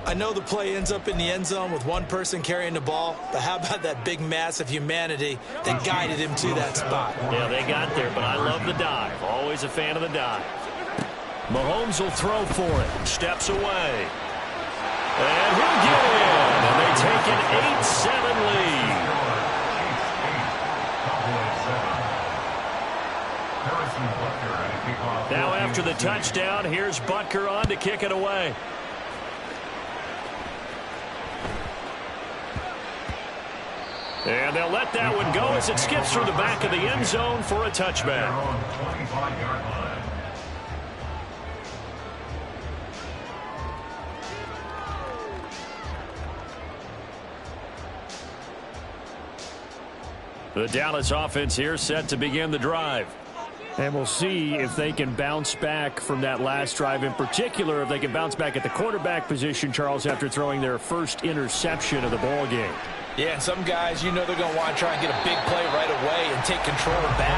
I know the play ends up in the end zone with one person carrying the ball, but how about that big mass of humanity that guided him to that spot? Yeah, they got there, but I love the dive. Always a fan of the dive. Mahomes will throw for it. Steps away. And he'll get in. And they take an 8-7 lead. Harrison Butker at kickoff. Now after the touchdown, here's Butker on to kick it away. And they'll let that one go as it skips through the back of the end zone for a touchback. On the 25-yard line. The Dallas offense here set to begin the drive. And we'll see if they can bounce back from that last drive. In particular, if they can bounce back at the quarterback position, Charles, after throwing their first interception of the ball game. Yeah, some guys, you know they're going to want to try and get a big play right away and take control back.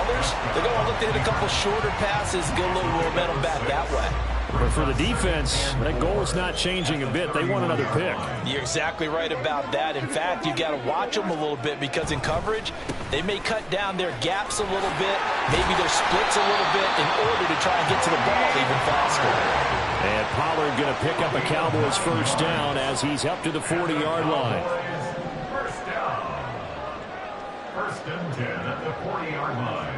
Others, they're going to look to hit a couple shorter passes, get a little momentum back that way. But for the defense, that goal is not changing a bit. They want another pick. You're exactly right about that. In fact, you've got to watch them a little bit because in coverage, they may cut down their gaps a little bit, maybe their splits a little bit in order to try and get to the ball even faster. And Pollard going to pick up a Cowboys first down as he's up to the 40-yard line. First down. First and 10 at the 40-yard line.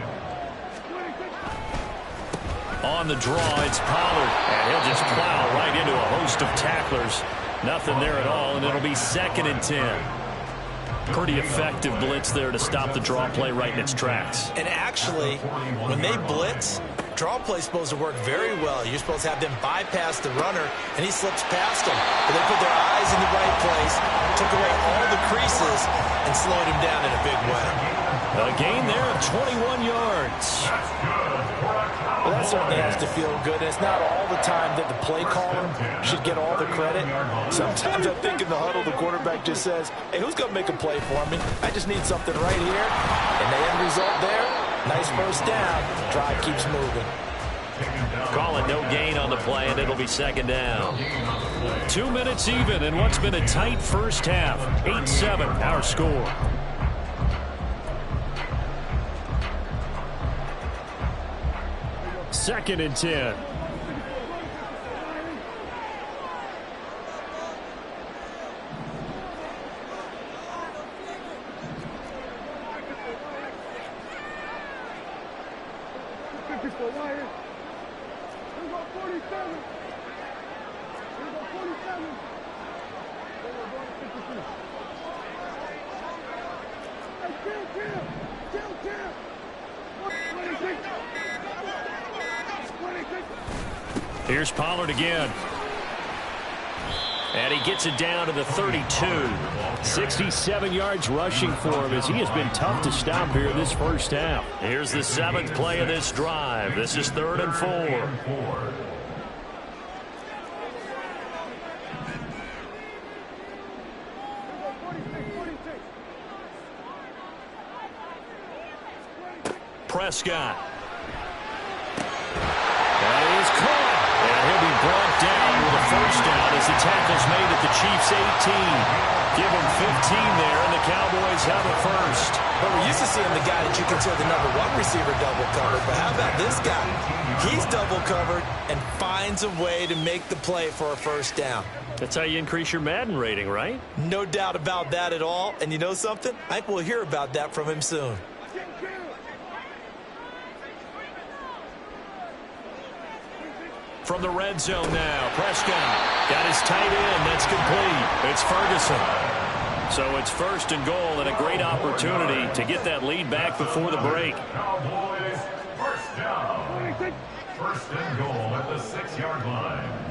On the draw, it's Pollard, and he'll just plow right into a host of tacklers. Nothing there at all, and it'll be 2nd and 10. Pretty effective blitz there to stop the draw play right in its tracks. And actually, when they blitz, draw play's supposed to work very well. You're supposed to have them bypass the runner, and he slips past them. But they put their eyes in the right place, took away all the creases, and slowed him down in a big way. A gain there of 21 yards. Well, that certainly has to feel good. And it's not all the time that the play caller should get all the credit. Sometimes I think in the huddle, the quarterback just says, hey, who's going to make a play for me? I just need something right here. And the end result there, nice first down. Drive keeps moving. Calling no gain on the play, and it'll be 2nd down. 2 minutes even in what's been a tight first half. 8-7 our score. Second and 10. Here's Pollard again. And he gets it down to the 32. 67 yards rushing for him as he has been tough to stop here this first half. Here's the 7th play of this drive. This is 3rd and 4. Prescott. That is caught. And he'll be brought down with a first down as the tackle's made at the Chiefs' 18. Give him 15 there, and the Cowboys have a first. But we're used to seeing the guy that you consider the number 1 receiver double covered. But how about this guy? He's double covered and finds a way to make the play for a first down. That's how you increase your Madden rating, right? No doubt about that at all. And you know something? I think we'll hear about that from him soon. From the red zone now, Prescott got his tight end. That's complete. It's Ferguson. So it's 1st and goal, and a great opportunity to get that lead back before the break. Cowboys, first down. 1st and goal at the 6-yard line.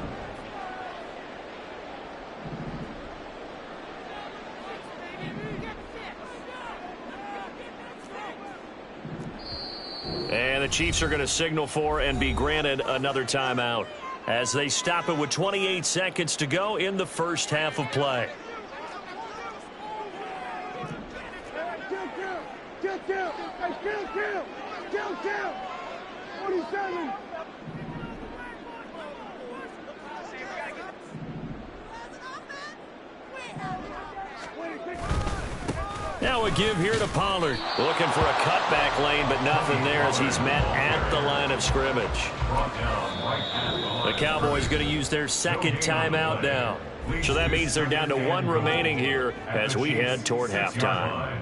And the Chiefs are going to signal for and be granted another timeout as they stop it with 28 seconds to go in the first half of play. Kill. 47. Now a give here to Pollard. Looking for a cutback lane, but nothing there as he's met at the line of scrimmage. The Cowboys going to use their 2nd timeout now. So that means they're down to 1 remaining here as we head toward halftime.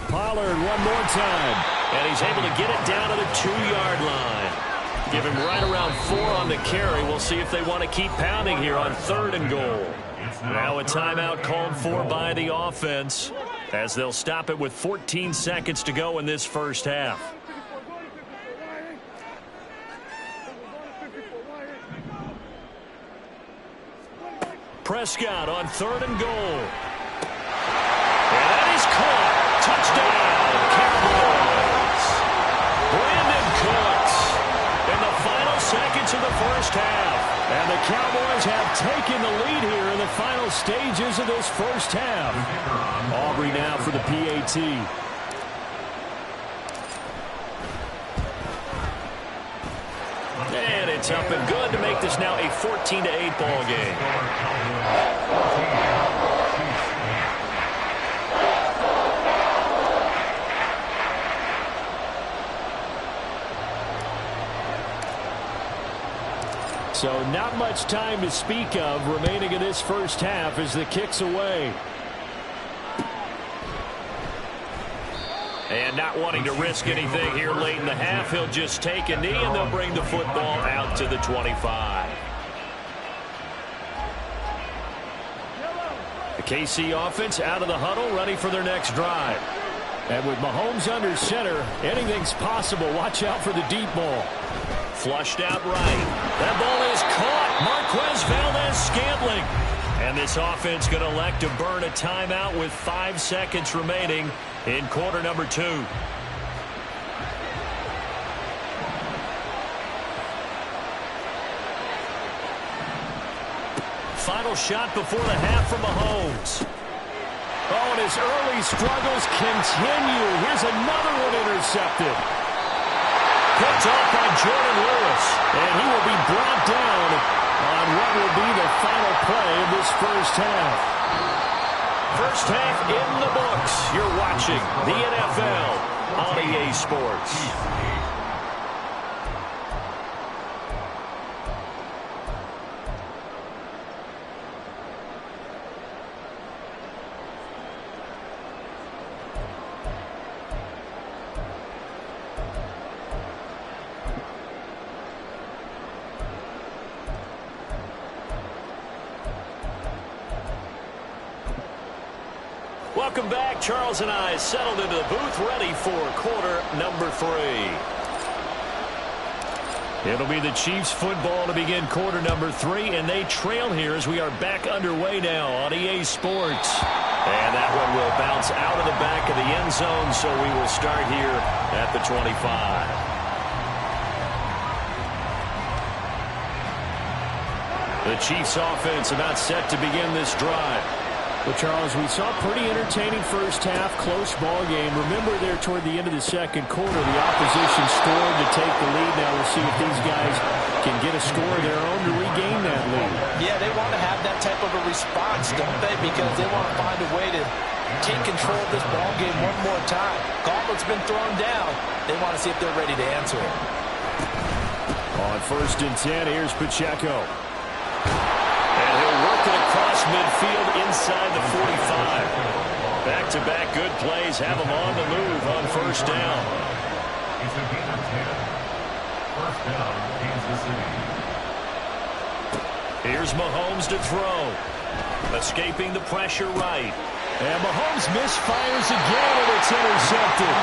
Pollard one more time. And he's able to get it down to the 2-yard line. Give him right around 4 on the carry. We'll see if they want to keep pounding here on 3rd and goal. Now a timeout called for by the offense as they'll stop it with 14 seconds to go in this first half. Prescott on 3rd and goal. And that is caught. Touchdown, Cowboys. Brandon Cooks in the final seconds of the first half. And the Cowboys have taken the lead here in the final stages of this first half. Aubrey now for the PAT. And it's up and good to make this now a 14-8 ball game. So not much time to speak of remaining in this first half as the kick's away. And not wanting to risk anything here late in the half, he'll just take a knee and they'll bring the football out to the 25. The KC offense out of the huddle, ready for their next drive. And with Mahomes under center, anything's possible. Watch out for the deep ball. Flushed out right. That ball is caught. Marquez Valdes-Scantling. And this offense going to elect to burn a timeout with 5 seconds remaining in quarter number 2. Final shot before the half from Mahomes. Oh, and his early struggles continue. Here's another one intercepted. Picked off by Jordan Lewis. And he will be brought down on what will be the final play of this first half. First half in the books. You're watching the NFL on EA Sports. Welcome back. Charles and I settled into the booth, ready for quarter number 3. It'll be the Chiefs football to begin quarter number 3, and they trail here as we are back underway now on EA Sports. And that one will bounce out of the back of the end zone, so we will start here at the 25. The Chiefs offense about set to begin this drive. Well, Charles, we saw a pretty entertaining first half, close ball game. Remember there toward the end of the second quarter, the opposition scored to take the lead. Now we'll see if these guys can get a score of their own to regain that lead. Yeah, they want to have that type of a response, don't they? Because they want to find a way to take control of this ball game one more time. Gauntlet's been thrown down. They want to see if they're ready to answer it. On 1st and 10, here's Pacheco. Across midfield inside the 45. Back-to-back good plays have him on the move on first down. It's a gain of 10. First down, Kansas City. Here's Mahomes to throw. Escaping the pressure right. And Mahomes misfires again, and it's intercepted.